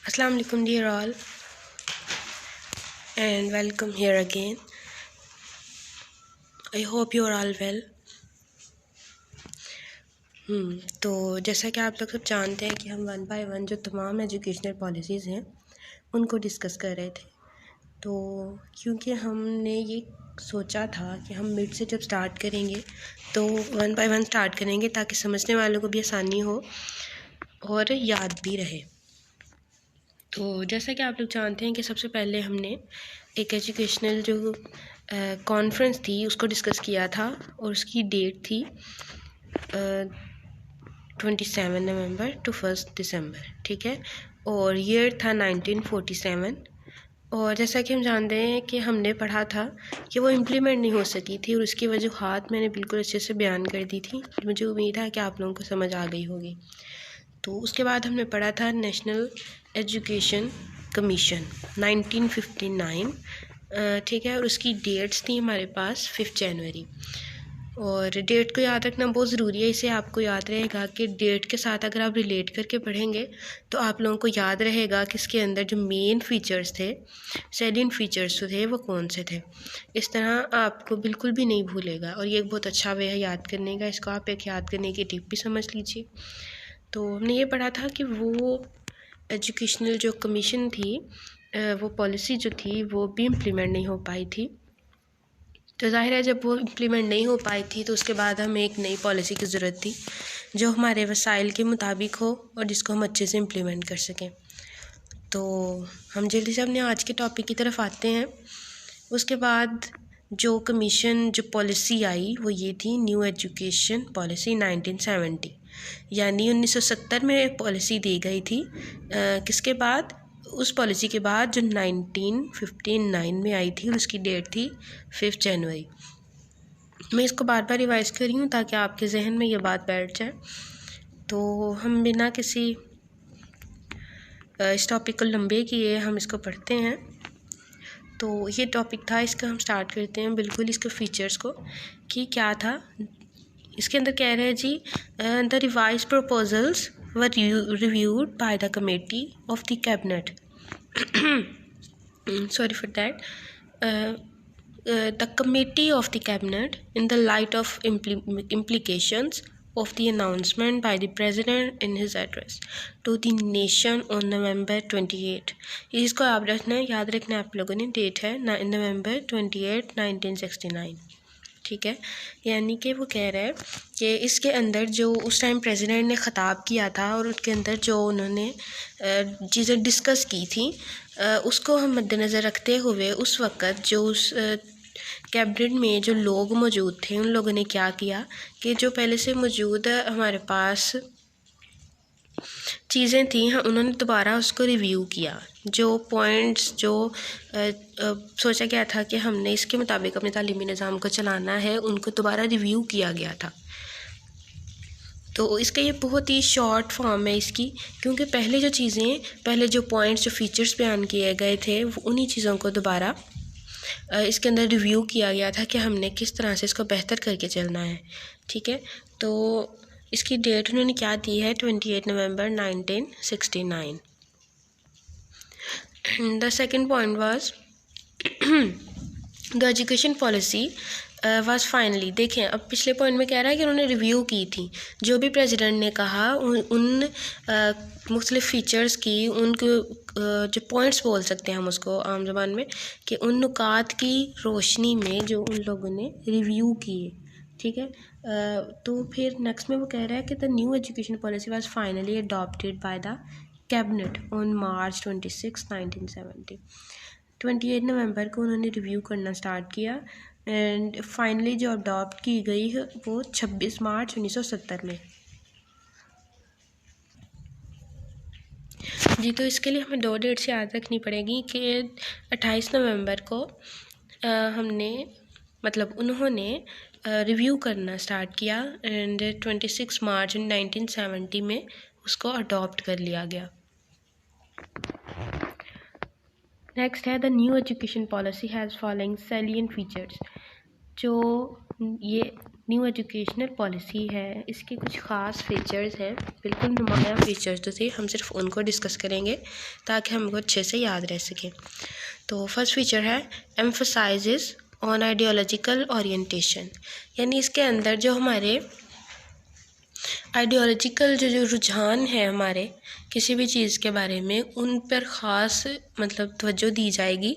Assalamu alaikum dear all and welcome here again. I hope you are all well. तो जैसा कि आप लोग सब जानते हैं कि हम वन बाय वन जो तमाम एजुकेशनल पॉलिसीज़ हैं उनको डिस्कस कर रहे थे। तो क्योंकि हमने ये सोचा था कि हम मिड से जब स्टार्ट करेंगे तो वन बाय वन स्टार्ट करेंगे ताकि समझने वालों को भी आसानी हो और याद भी रहे। तो जैसा कि आप लोग जानते हैं कि सबसे पहले हमने एक एजुकेशनल जो कॉन्फ्रेंस थी उसको डिस्कस किया था और उसकी डेट थी 27 नवंबर टू 1 दिसंबर, ठीक है। और ईयर था 1947। और जैसा कि हम जानते हैं कि हमने पढ़ा था कि वो इम्प्लीमेंट नहीं हो सकी थी और उसकी वजूहात मैंने बिल्कुल अच्छे से बयान कर दी थी। मुझे उम्मीद है कि आप लोगों को समझ आ गई होगी। तो उसके बाद हमने पढ़ा था नेशनल एजुकेशन कमीशन 1959, ठीक है। और उसकी डेट्स थी हमारे पास 5 जनवरी। और डेट को याद रखना बहुत ज़रूरी है। इसे आपको याद रहेगा कि डेट के साथ अगर आप रिलेट करके पढ़ेंगे तो आप लोगों को याद रहेगा कि इसके अंदर जो मेन फ़ीचर्स थे, सैलिएंट फ़ीचर्स थे, वो कौन से थे। इस तरह आपको बिल्कुल भी नहीं भूलेगा और ये एक बहुत अच्छा वे है याद करने का। इसको आप एक याद करने की टिप भी समझ लीजिए। तो हमने ये पढ़ा था कि वो एजुकेशनल जो कमीशन थी, वो पॉलिसी जो थी वो भी इम्प्लीमेंट नहीं हो पाई थी। तो ज़ाहिर है जब वो इम्प्लीमेंट नहीं हो पाई थी तो उसके बाद हमें एक नई पॉलिसी की ज़रूरत थी जो हमारे वसाइल के मुताबिक हो और जिसको हम अच्छे से इम्प्लीमेंट कर सकें। तो हम जल्दी से अपने आज के टॉपिक की तरफ आते हैं। उसके बाद जो कमीशन जो पॉलिसी आई वो ये थी न्यू एजुकेशन पॉलिसी 1970, यानी 1970 में एक पॉलिसी दी गई थी। किसके बाद? उस पॉलिसी के बाद जो 1959 में आई थी और उसकी डेट थी 5 जनवरी। मैं इसको बार बार रिवाइज़ कर रही हूँ ताकि आपके जहन में ये बात बैठ जाए। तो हम बिना किसी इस टॉपिक को लंबे किए हम इसको पढ़ते हैं। तो ये टॉपिक था, इसका हम स्टार्ट करते हैं बिल्कुल इसके फ़ीचर्स को कि क्या था। इसके अंदर कह रहे हैं जी, the revise proposals were reviewed by the committee of the cabinet sorry for that, the committee of the cabinet in the light of implications of the announcement by the president in his address to the nation on November 28। इसको आप रखना है, याद रखना है आप लोगों ने। डेट है नवंबर 28, 1969, ठीक है। यानी कि वो कह रहा है कि इसके अंदर जो उस टाइम प्रेसिडेंट ने ख़ताब किया था और उसके अंदर जो उन्होंने चीज़ें डिस्कस की थी उसको हम मद्देनज़र रखते हुए उस वक़्त जो उस कैबिनेट में जो लोग मौजूद थे उन लोगों ने क्या किया कि जो पहले से मौजूद हमारे पास चीज़ें थी उन्होंने दोबारा उसको रिव्यू किया। जो पॉइंट्स जो सोचा गया था कि हमने इसके मुताबिक अपने तालीमी निज़ाम को चलाना है उनको दोबारा रिव्यू किया गया था। तो इसका ये बहुत ही शॉर्ट फॉर्म है इसकी, क्योंकि पहले जो पॉइंट्स जो फीचर्स बयान किए गए थे उन्हीं चीज़ों को दोबारा इसके अंदर रिव्यू किया गया था कि हमने किस तरह से इसको बेहतर करके चलना है, ठीक है। तो इसकी डेट उन्होंने क्या दी है? 28 नवंबर 1969। The second point was the education policy was finally. देखें, अब पिछले पॉइंट में कह रहा है कि उन्होंने रिव्यू की थी। जो भी प्रेसिडेंट ने कहा उन मुख्तलिफ़ फ़ीचर्स की, उनको जो पॉइंट्स बोल सकते हैं हम उसको आम ज़बान में, कि उन नुकात की रोशनी में जो उन लोगों ने रिव्यू किए, ठीक है। तो फिर नेक्स्ट में वो कह रहा है कि the new education policy was finally adopted by the cabinet on March 26, 1970। 28 नवंबर को उन्होंने रिव्यू करना स्टार्ट किया एंड फाइनली जो अडॉप्ट की गई है वो 26 मार्च 1970 में जी। तो इसके लिए हमें 2 डेट्स याद रखनी पड़ेगी कि 28 नवंबर को उन्होंने रिव्यू करना स्टार्ट किया एंड 26 मार्च 1970 में उसको अडॉप्ट कर लिया गया। नेक्स्ट है the new education policy has following salient features. जो ये न्यू एजुकेशनल पॉलिसी है, इसके कुछ ख़ास फीचर्स हैं, बिल्कुल नुमाया फीचर्स तो थे, हम सिर्फ उनको डिस्कस करेंगे ताकि हमको अच्छे से याद रह सके। तो फर्स्ट फीचर है एम्फसाइजेस ऑन आइडियोलॉजिकल ओरिएंटेशन, यानी इसके अंदर जो हमारे आइडियोलॉजिकल जो रुझान है हमारे किसी भी चीज़ के बारे में, उन पर ख़ास मतलब तवज्जो दी जाएगी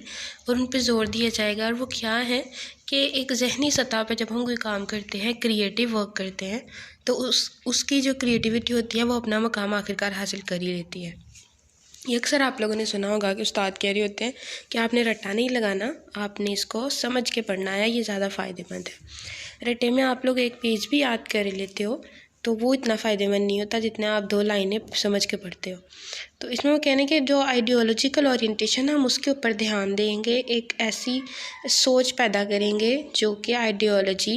और उन पर ज़ोर दिया जाएगा। और वो क्या है कि एक ज़हनी सतह पर जब हम कोई काम करते हैं, क्रिएटिव वर्क करते हैं, तो उसकी जो क्रिएटिविटी होती है वो अपना मकाम आखिरकार हासिल कर ही लेती है। ये अक्सर आप लोगों ने सुना होगा कि उस्ताद कह रहे होते हैं कि आपने रट्टा नहीं लगाना, आपने इसको समझ के पढ़ना है, ये ज़्यादा फ़ायदेमंद है। रट्टे में आप लोग एक पेज भी याद कर लेते हो तो वो इतना फ़ायदेमंद नहीं होता जितना आप 2 लाइनें समझ के पढ़ते हो। तो इसमें वो कहने के जो आइडियोलॉजिकल ओरिएंटेशन हम उसके ऊपर ध्यान देंगे, एक ऐसी सोच पैदा करेंगे जो कि आइडियोलॉजी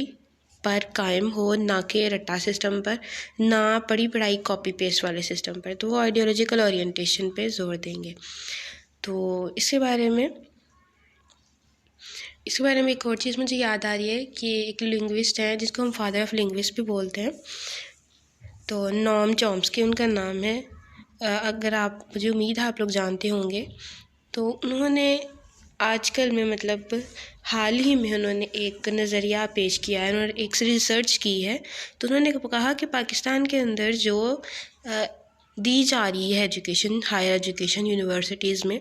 पर कायम हो, ना कि रट्टा सिस्टम पर, ना पढ़ी पढ़ाई कॉपी पेस्ट वाले सिस्टम पर। तो वो आइडियोलॉजिकल ओरिएंटेशन पे जोर देंगे। तो इसके बारे में एक और चीज़ मुझे याद आ रही है कि एक लिंग्विस्ट है जिसको हम फादर ऑफ लिंग्विस्ट भी बोलते हैं, तो नॉम चॉम्स्की उनका नाम है। अगर आप, मुझे उम्मीद है आप लोग जानते होंगे। तो उन्होंने आजकल में मतलब हाल ही में उन्होंने एक नज़रिया पेश किया है, उन्होंने एक रिसर्च की है। तो उन्होंने कहा कि पाकिस्तान के अंदर जो दी जा रही है एजुकेशन, हायर एजुकेशन यूनिवर्सिटीज़ में,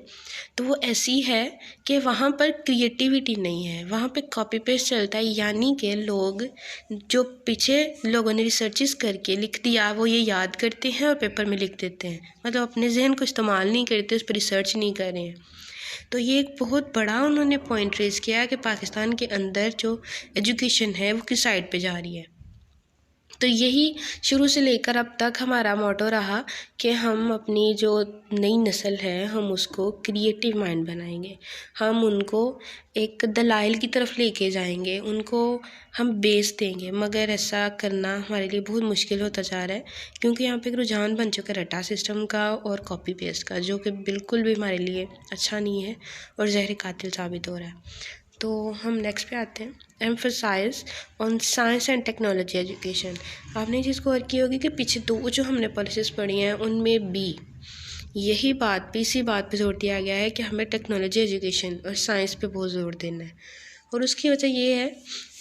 तो वो ऐसी है कि वहाँ पर क्रिएटिविटी नहीं है, वहाँ पे कॉपी पेस्ट चलता है। यानी कि लोग जो पीछे लोगों ने रिसर्चेस करके लिख दिया वो ये याद करते हैं और पेपर में लिख देते हैं, मतलब अपने जहन को इस्तेमाल नहीं करते, उस पर रिसर्च नहीं कर रहे हैं। तो ये एक बहुत बड़ा उन्होंने पॉइंट रेज़ किया कि पाकिस्तान के अंदर जो एजुकेशन है वो किस साइड पे जा रही है। तो यही शुरू से लेकर अब तक हमारा मोटो रहा कि हम अपनी जो नई नस्ल है हम उसको क्रिएटिव माइंड बनाएंगे, हम उनको एक दलाइल की तरफ लेके जाएंगे, उनको हम बेस देंगे। मगर ऐसा करना हमारे लिए बहुत मुश्किल होता जा रहा है क्योंकि यहाँ पे एक रुझान बन चुका है रट्टा सिस्टम का और कॉपी पेस्ट का, जो कि बिल्कुल भी हमारे लिए अच्छा नहीं है और ज़हर कातिल साबित हो रहा है। तो हम नेक्स्ट पे आते हैं, emphasise on science and technology education. आपने ये चीज़ गौर की होगी कि पीछे 2 जो हमने पॉलिसीज़ पढ़ी हैं उनमें भी इसी बात पे जोर दिया गया है कि हमें टेक्नोलॉजी एजुकेशन और साइंस पे बहुत ज़ोर देना है। और उसकी वजह ये है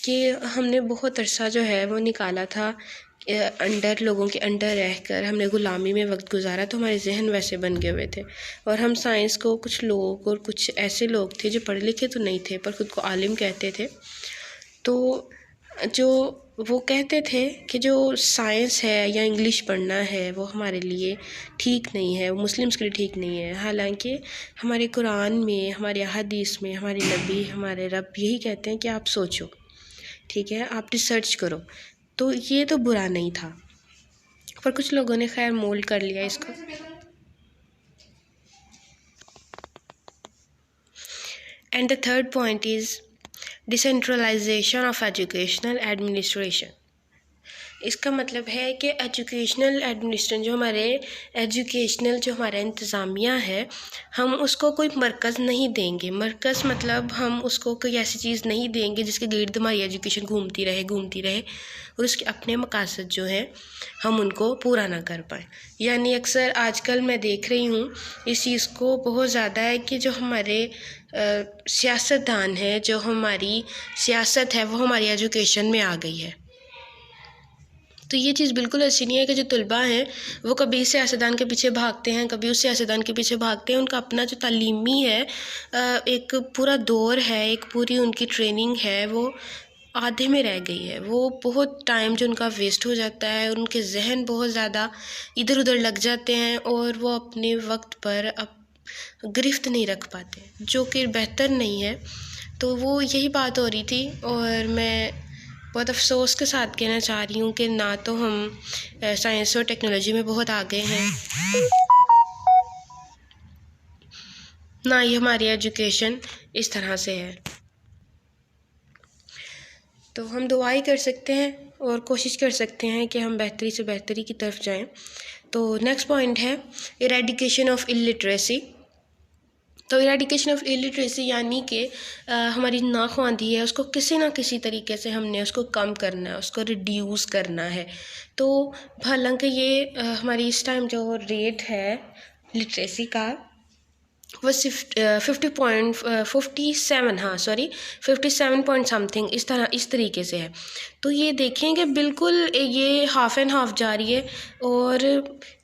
कि हमने बहुत अरसा जो है वो निकाला था लोगों के अंडर रहकर, हमने ग़ुलामी में वक्त गुजारा, तो हमारे जहन वैसे बन गए हुए थे। और हम साइंस को, कुछ लोग और कुछ ऐसे लोग थे जो पढ़े लिखे तो नहीं थे पर ख़ुद को आलिम कहते थे, तो जो वो कहते थे कि जो साइंस है या इंग्लिश पढ़ना है वो हमारे लिए ठीक नहीं है, वो मुस्लिम्स के लिए ठीक नहीं है। हालांकि हमारे कुरान में, हमारे हदीस में, हमारे नबी, हमारे रब यही कहते हैं कि आप सोचो, ठीक है, आप रिसर्च करो। तो ये तो बुरा नहीं था, पर कुछ लोगों ने खैर मोल्ड कर लिया इसको। And the third point is decentralisation of educational administration. इसका मतलब है कि एजुकेशनल एडमिनिस्ट्रेशन, जो हमारा इंतज़ामिया है, हम उसको कोई मरकज़ नहीं देंगे। मरकज़ मतलब हम उसको कोई ऐसी चीज़ नहीं देंगे जिसके गिर्द हमारी एजुकेशन घूमती रहे और उसके अपने मकासद जो हैं हम उनको पूरा ना कर पाएँ। यानी अक्सर आजकल मैं देख रही हूँ इस चीज़ को बहुत ज़्यादा है कि जो हमारे सियासतदान है, जो हमारी सियासत है, वो हमारी एजुकेशन में आ गई है। तो ये चीज़ बिल्कुल अच्छी नहीं है कि जो तलबा हैं वो कभी इस सियासतदान के पीछे भागते हैं, कभी उस सियासतदान के पीछे भागते हैं। उनका अपना जो तालीमी है, एक पूरा दौर है, एक पूरी उनकी ट्रेनिंग है, वो आधे में रह गई है। वो बहुत टाइम जो उनका वेस्ट हो जाता है, उनके जहन बहुत ज़्यादा इधर उधर लग जाते हैं और वो अपने वक्त पर अब गिरफ्त नहीं रख पाते, जो कि बेहतर नहीं है। तो वो यही बात हो रही थी और मैं बहुत अफसोस के साथ कहना चाह रही हूँ कि ना तो हम साइंस और टेक्नोलॉजी में बहुत आगे हैं, ना ही हमारी एजुकेशन इस तरह से है। तो हम दुआ ही कर सकते हैं और कोशिश कर सकते हैं कि हम बेहतरी से बेहतरी की तरफ जाएं। तो नेक्स्ट पॉइंट है इरेडिकेशन ऑफ इलिटरेसी। तो इरेडिकेशन ऑफ इलिटरेसी यानी कि हमारी नाख्वानदी है उसको किसी ना किसी तरीके से हमने उसको कम करना है, उसको रिड्यूस करना है। तो हालांकि ये हमारी इस टाइम जो रेट है लिटरेसी का वो 57 पॉइंट समथिंग इस तरीके से है। तो ये देखें कि बिल्कुल ये हाफ़ एंड हाफ़ जा रही है और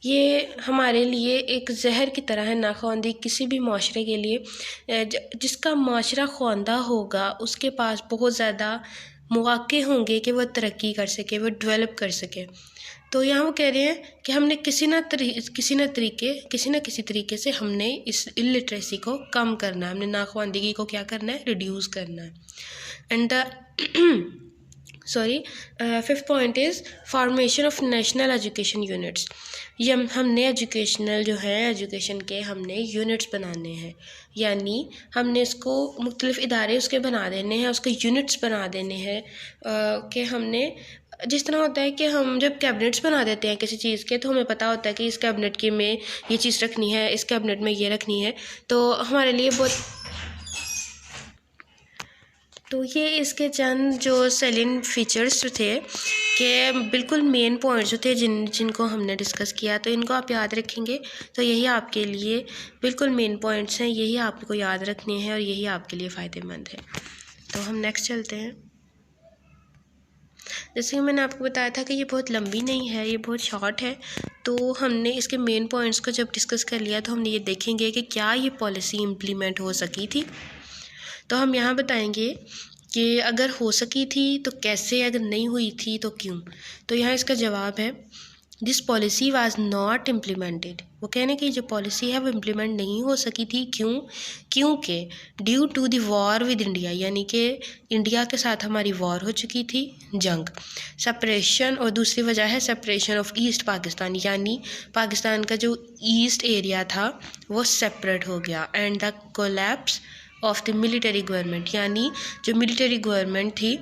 ये हमारे लिए एक जहर की तरह है नाख्वानदी किसी भी माशरे के लिए। जिसका माशरा ख्वानदा होगा उसके पास बहुत ज़्यादा मौक़े होंगे कि वह तरक्की कर सके, वह डेवलप कर सके। तो यहाँ वो कह रहे हैं कि हमने किसी न किसी तरीके से हमने इस इलिटरेसी को कम करना है, हमने नाख्वानदगी को क्या करना है, रिड्यूस करना है। And fifth point is formation of national education units. ये हमने एजुकेशनल जो है एजुकेशन के हमने यूनिट्स बनाने हैं, यानी हमने इसको मुख्तलिफ़ इदारे उसके बना देने हैं, उसके यूनिट्स बना देने हैं। कि हमने जिस तरह होता है कि हम जब कैबिनेट्स बना देते हैं किसी चीज़ के तो हमें पता होता है कि इस कैबिनेट के में ये चीज़ रखनी है, इस कैबिनेट में ये रखनी है। तो हमारे लिए तो ये इसके चंद जो सेलिंग फीचर्स जो थे कि बिल्कुल मेन पॉइंट्स जो थे जिनको हमने डिस्कस किया, तो इनको आप याद रखेंगे तो यही आपके लिए बिल्कुल मेन पॉइंट्स हैं, यही आपको याद रखने हैं और यही आपके लिए फ़ायदेमंद है। तो हम नेक्स्ट चलते हैं। जैसे कि मैंने आपको बताया था कि ये बहुत लंबी नहीं है, ये बहुत शॉर्ट है। तो हमने इसके मेन पॉइंट्स को जब डिस्कस कर लिया तो हमने ये देखेंगे कि क्या ये पॉलिसी इम्प्लीमेंट हो सकी थी। तो हम यहाँ बताएंगे कि अगर हो सकी थी तो कैसे, अगर नहीं हुई थी तो क्यों। तो यहाँ इसका जवाब है this policy was not implemented. वो कहने की जो पॉलिसी है वो इम्प्लीमेंट नहीं हो सकी थी। क्योंकि due to the war with India, यानी कि इंडिया के साथ हमारी वॉर हो चुकी थी, जंग, सेपरेशन, और दूसरी वजह है सेपरेशन ऑफ ईस्ट पाकिस्तान, यानी पाकिस्तान का जो ईस्ट एरिया था वो सेपरेट हो गया। And the collapse of the military government, यानी जो मिलिटरी गवर्नमेंट थी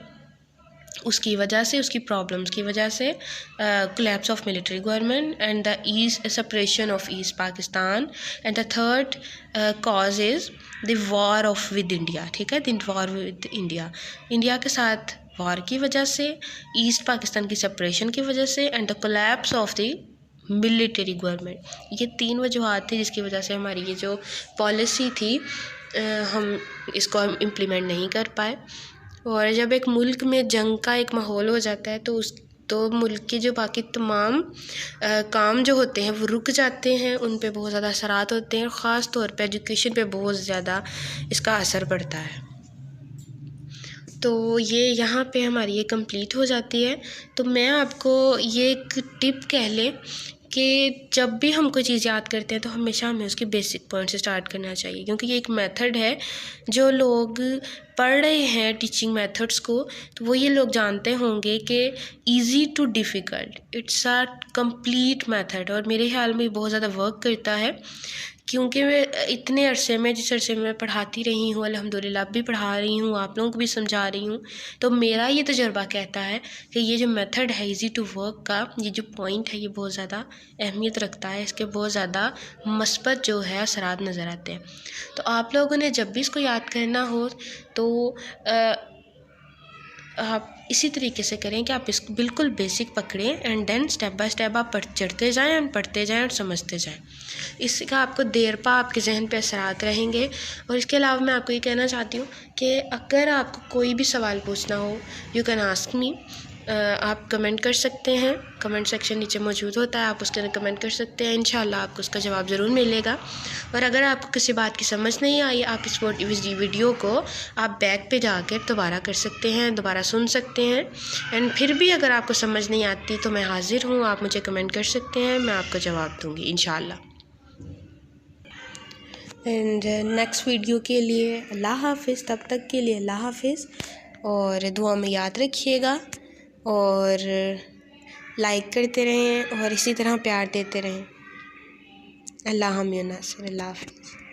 उसकी वजह से, उसकी प्रॉब्लम्स की वजह से collapse of military government and the east separation of east Pakistan. And the third cause is the war of with India. ठीक है, the war with India, India के साथ वॉर की वजह से, ईस्ट पाकिस्तान की सेपरेशन की वजह से, and the collapse of the military government. ये तीन वजूहत थी जिसकी वजह से हमारी ये जो पॉलिसी थी हम इसको हम इम्प्लीमेंट नहीं कर पाए। और जब एक मुल्क में जंग का एक माहौल हो जाता है तो मुल्क के जो बाकी तमाम काम जो होते हैं वो रुक जाते हैं, उन पे बहुत ज़्यादा असरात होते हैं और ख़ास तौर पे एजुकेशन पे बहुत ज़्यादा इसका असर पड़ता है। तो ये यहाँ पे हमारी ये कंप्लीट हो जाती है। तो मैं आपको ये एक टिप कह लें कि जब भी हम कोई चीज़ याद करते हैं तो हमेशा हमें उसके बेसिक पॉइंट से स्टार्ट करना चाहिए, क्योंकि ये एक मेथड है जो लोग पढ़ रहे हैं टीचिंग मेथड्स को, तो वो ये लोग जानते होंगे कि easy too difficult, it's a complete method. और मेरे ख्याल में बहुत ज़्यादा वर्क करता है, क्योंकि मैं इतने अरसे में जिस अरसे में पढ़ाती रही हूँ, अल्हम्दुलिल्लाह भी पढ़ा रही हूँ, आप लोगों को भी समझा रही हूँ, तो मेरा ये तजुर्बा कहता है कि ये जो मेथड है इजी टू वर्क का, ये जो पॉइंट है ये बहुत ज़्यादा अहमियत रखता है, इसके बहुत ज़्यादा मस्बत जो है असरात नज़र आते हैं। तो आप लोगों ने जब भी इसको याद करना हो तो आप इसी तरीके से करें कि आप इसको बिल्कुल बेसिक पकड़ें and then step by step आप चढ़ते जाएं और पढ़ते जाएं और समझते जाएं। इसका आपको देर पा आपके जहन पे असरात रहेंगे। और इसके अलावा मैं आपको ये कहना चाहती हूँ कि अगर आपको कोई भी सवाल पूछना हो, यू कैन आस्क मी। आप कमेंट कर सकते हैं, कमेंट सेक्शन नीचे मौजूद होता है, आप उसके अंदर कमेंट कर सकते हैं, इंशाल्लाह आपको उसका जवाब ज़रूर मिलेगा। और अगर आपको किसी बात की समझ नहीं आई, आप इस वीडियो को आप बैक पे जाकर दोबारा कर सकते हैं, दोबारा सुन सकते हैं। एंड फिर भी अगर आपको समझ नहीं आती तो मैं हाज़िर हूँ, आप मुझे कमेंट कर सकते हैं, मैं आपको जवाब दूँगी इंशाल्लाह। एंड नेक्स्ट वीडियो के लिए अल्लाह हाफ़िज़, तब तक के लिए अल्लाह हाफ़िज़, और दुआ में याद रखिएगा और लाइक करते रहें और इसी तरह प्यार देते रहें। अल्लाह हम नासिर, अल्लाह हाफ़िज़।